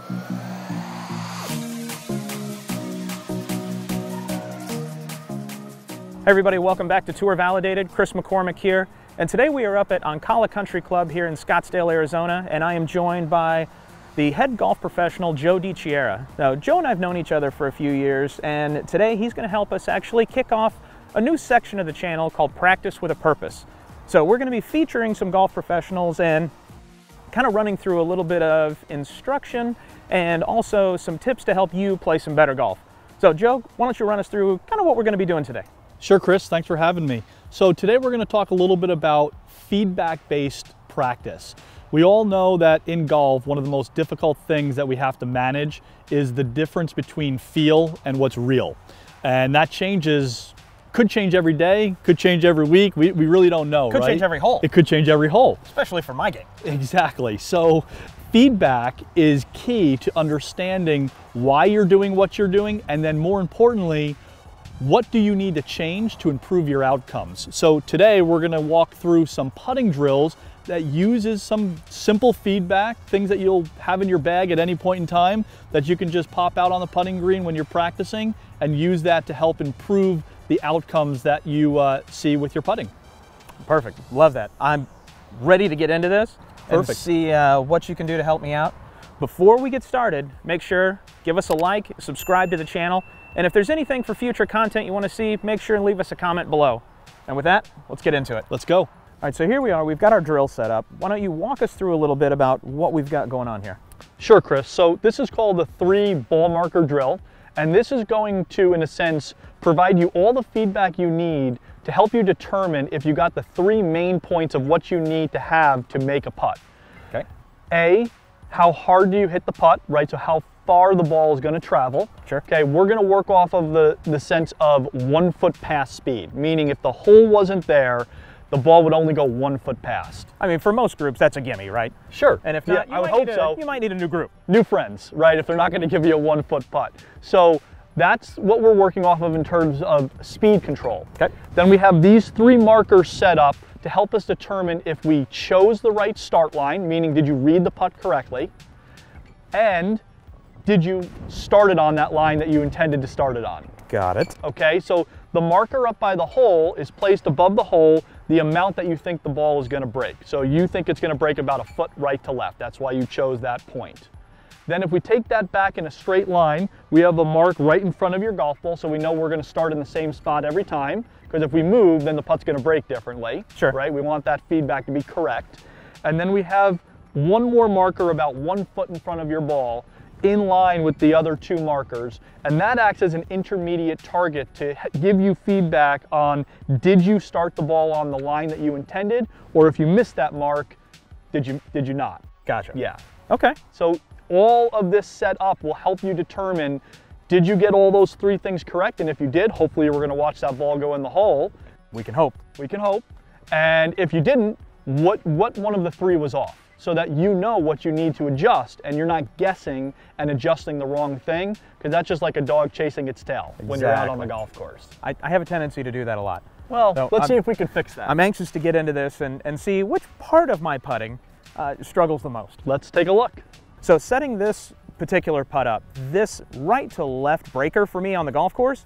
Hey everybody, welcome back to Tour Validated. Kris McCormack here, and today we are up at Ancala Country Club here in Scottsdale, Arizona, and I am joined by the head golf professional, Joe DiChiara. Now, Joe and I have known each other for a few years, and today he's going to help us actually kick off a new section of the channel called Practice with a Purpose. So we're going to be featuring some golf professionals and kind of running through a little bit of instruction and also some tips to help you play some better golf. So Joe, why don't you run us through kind of what we're going to be doing today? Sure, Kris, thanks for having me. So today we're going to talk a little bit about feedback-based practice. We all know that in golf, one of the most difficult things that we have to manage is the difference between feel and what's real. And that could change every day, could change every week. We really don't know, Could change every hole. It could change every hole. Especially for my game. Exactly. So feedback is key to understanding why you're doing what you're doing, and then more importantly, what do you need to change to improve your outcomes? So today we're going to walk through some putting drills that uses some simple feedback, things that you'll have in your bag at any point in time that you can just pop out on the putting green when you're practicing and use that to help improve the outcomes that you see with your putting. Perfect. Love that. I'm ready to get into this and Perfect. see what you can do to help me out. Before we get started, make sure, give us a like, subscribe to the channel, and if there's anything for future content you want to see, make sure and leave us a comment below. And with that, let's get into it. Let's go. All right, so here we are. We've got our drill set up. Why don't you walk us through a little bit about what we've got going on here? Sure, Kris. So this is called the 3 ball marker drill, and this is going to, in a sense, provide you all the feedback you need to help you determine if you got the 3 main points of what you need to have to make a putt. Okay. A, how hard do you hit the putt, right? So how far the ball is going to travel. Sure. Okay, we're going to work off of the sense of 1 foot past speed, meaning if the hole wasn't there, the ball would only go 1 foot past. I mean, for most groups, that's a gimme, right? Sure. And if not, I would hope so. You might need a new group. New friends, right? If they're not going to give you a 1 foot putt. So that's what we're working off of in terms of speed control. Okay. Then we have these 3 markers set up to help us determine if we chose the right start line, meaning did you read the putt correctly, and did you start it on that line that you intended to start it on? Got it. Okay, so the marker up by the hole is placed above the hole the amount that you think the ball is going to break. So you think it's going to break about 1 foot right to left. That's why you chose that point. Then if we take that back in a straight line, we have a mark right in front of your golf ball, so we know we're going to start in the same spot every time, because if we move, then the putt's going to break differently. Sure. Right? We want that feedback to be correct. And then we have one more marker about 1 foot in front of your ball, in line with the other 2 markers, and that acts as an intermediate target to give you feedback on did you start the ball on the line that you intended, or if you missed that mark, did you not? Gotcha. Yeah. Okay. So all of this set up will help you determine did you get all those 3 things correct, and if you did, hopefully we're going to watch that ball go in the hole. We can hope. We can hope. And if you didn't, what one of the 3 was off, so that you know what you need to adjust and you're not guessing and adjusting the wrong thing, because that's just like a dog chasing its tail when you're out on the golf course. I have a tendency to do that a lot. Well, So let's see if we can fix that. I'm anxious to get into this and see which part of my putting struggles the most. Let's take a look. So setting this particular putt up, this right to left breaker for me on the golf course,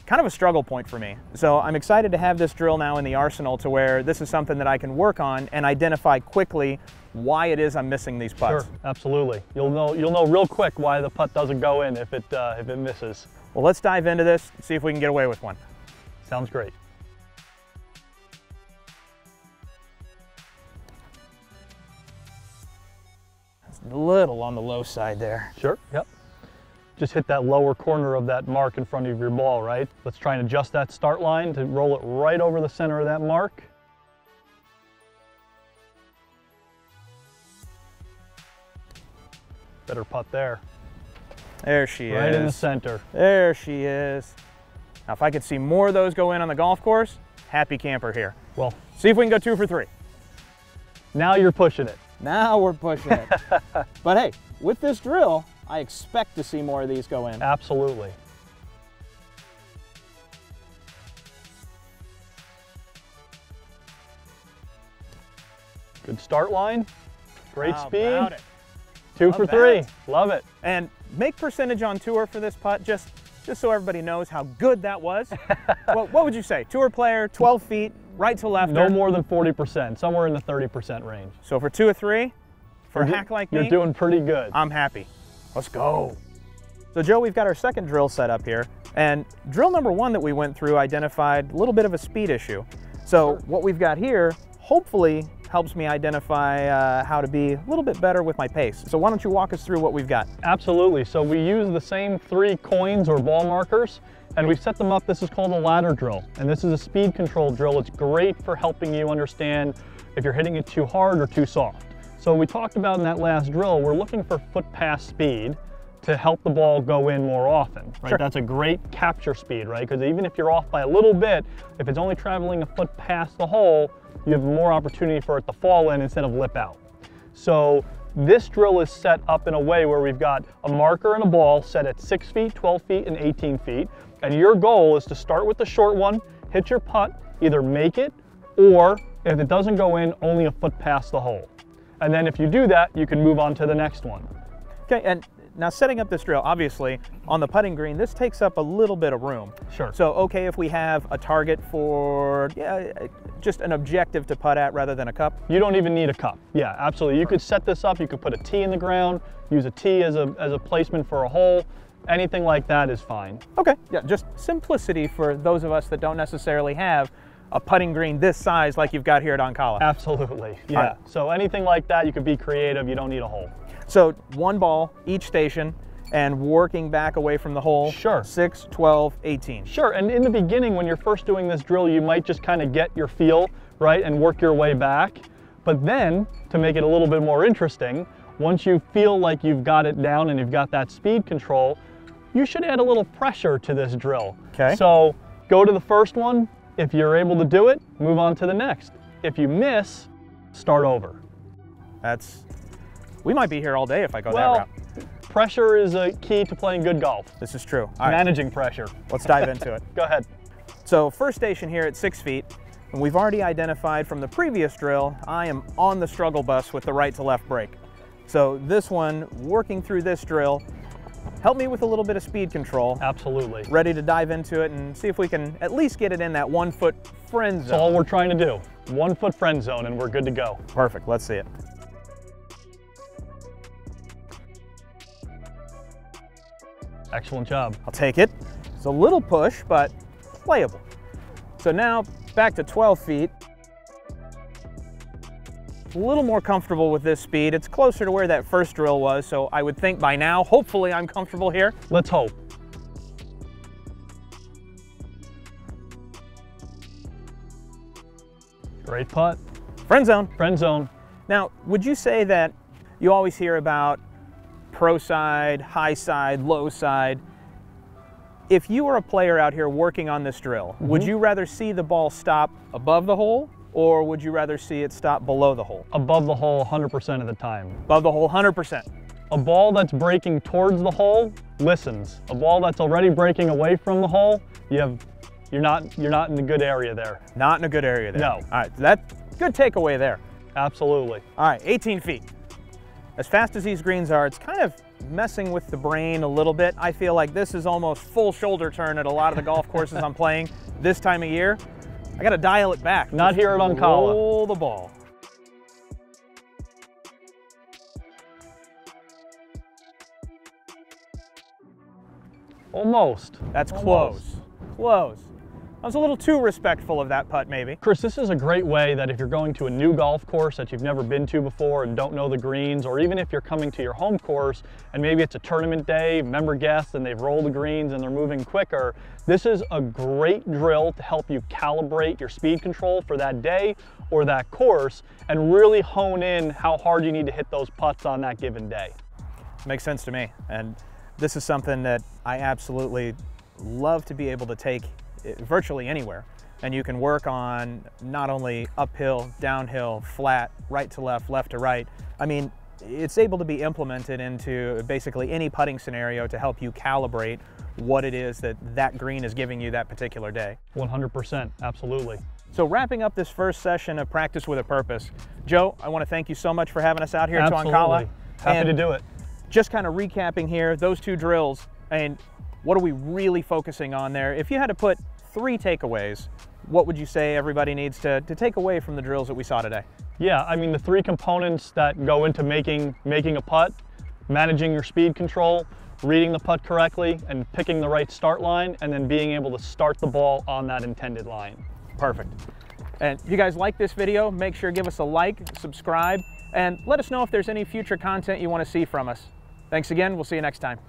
kind of a struggle point for me. So I'm excited to have this drill now in the arsenal to where this is something that I can work on and identify quickly why it is I'm missing these putts. Sure, absolutely. You'll know real quick why the putt doesn't go in if it misses. Well, let's dive into this and see if we can get away with one. Sounds great. It's a little on the low side there. Sure, yep. Just hit that lower corner of that mark in front of your ball, right? Let's try and adjust that start line to roll it right over the center of that mark. Better putt there. There she is. Right in the center. There she is. Now, if I could see more of those go in on the golf course, happy camper here. Well, See if we can go 2 for 3. now you're pushing it. Now we're pushing it. But hey, with this drill, I expect to see more of these go in. Absolutely. Good start line, great How speed. about it? 2 for 3. Love it. And make percentage on tour for this putt, just so everybody knows how good that was. What would you say? Tour player, 12 feet, right to left? No more than 40%, somewhere in the 30% range. So for 2 or 3, for a hack like me, you're doing pretty good. I'm happy. Let's go. So Joe, we've got our second drill set up here, and drill number 1 that we went through identified a little bit of a speed issue. So what we've got here hopefully helps me identify how to be a little bit better with my pace. So why don't you walk us through what we've got? Absolutely. So we use the same 3 coins or ball markers, and we've set them up. This is called a ladder drill, and this is a speed control drill. It's great for helping you understand if you're hitting it too hard or too soft. So we talked about in that last drill, we're looking for foot pass speed to help the ball go in more often, right? Sure. That's a great capture speed, right? Because even if you're off by a little bit, if it's only traveling a foot past the hole, you have more opportunity for it to fall in instead of lip out. So this drill is set up in a way where we've got a marker and a ball set at 6 feet, 12 feet, and 18 feet. And your goal is to start with the short one, hit your putt, either make it, or if it doesn't go in, only a foot past the hole. And then if you do that, you can move on to the next one. Okay, and now setting up this drill, obviously, on the putting green, this takes up a little bit of room. Sure. So, okay, if we have a target for, just an objective to putt at rather than a cup? You don't even need a cup. Yeah, absolutely. You could set this up, you could put a tee in the ground, use a tee as a placement for a hole. Anything like that is fine. Okay, yeah, just simplicity for those of us that don't necessarily have a putting green this size like you've got here at Ancala. Absolutely, yeah. Right. So anything like that, you could be creative, you don't need a hole. So 1 ball each station and working back away from the hole. Sure. 6, 12, 18. Sure, and in the beginning when you're first doing this drill, you might just kind of get your feel, right, and work your way back. But then, to make it a little bit more interesting, once you feel like you've got it down and you've got that speed control, you should add a little pressure to this drill. Okay. So go to the first one. If you're able to do it, move on to the next. If you miss, start over. We might be here all day if I go that route. Pressure is a key to playing good golf. This is true. All right, Managing pressure. let's dive into it. Go ahead. So first station here at 6 feet, and we've already identified from the previous drill, I am on the struggle bus with the right to left break. So this one, working through this drill, help me with a little bit of speed control. Absolutely. Ready to dive into it and see if we can at least get it in that 1 foot friend zone. That's all we're trying to do. 1 foot friend zone and we're good to go. Perfect, let's see it. Excellent job. I'll take it. It's a little push, but playable. So now back to 12 feet. A little more comfortable with this speed. It's closer to where that first drill was, so I would think by now, hopefully I'm comfortable here. Let's hope. Great putt. Friend zone. Friend zone. Now, would you say that you always hear about pro side, high side, low side? If you were a player out here working on this drill, would you rather see the ball stop above the hole, or would you rather see it stop below the hole? Above the hole 100% of the time. Above the hole 100%. A ball that's breaking towards the hole listens. A ball that's already breaking away from the hole, you're not in the good area there. Not in a good area there. No. All right, that's good takeaway there. Absolutely. All right, 18 feet. As fast as these greens are, it's kind of messing with the brain a little bit. I feel like this is almost full shoulder turn at a lot of the golf courses I'm playing this time of year. I got to dial it back. Not here at Ancala. Roll the ball. Almost. That's Almost. close. Close. I was a little too respectful of that putt, maybe. Kris, this is a great way that if you're going to a new golf course that you've never been to before and don't know the greens, or even if you're coming to your home course and maybe it's a tournament day, member guests, and they've rolled the greens and they're moving quicker, this is a great drill to help you calibrate your speed control for that day or that course and really hone in how hard you need to hit those putts on that given day. Makes sense to me. And this is something that I absolutely love to be able to take virtually anywhere. And you can work on not only uphill, downhill, flat, right to left, left to right. I mean, it's able to be implemented into basically any putting scenario to help you calibrate what it is that that green is giving you that particular day. 100%, absolutely. So wrapping up this first session of Practice with a Purpose, Joe, I want to thank you so much for having us out here Absolutely. to Ancala. Happy to do it. Just kind of recapping here, those 2 drills, and what are we really focusing on there? If you had to put 3 takeaways, what would you say everybody needs to take away from the drills that we saw today? Yeah, I mean, the 3 components that go into making a putt: managing your speed control, reading the putt correctly, and picking the right start line, and then being able to start the ball on that intended line. Perfect. And if you guys like this video, make sure to give us a like, subscribe, and let us know if there's any future content you want to see from us. Thanks again. We'll see you next time.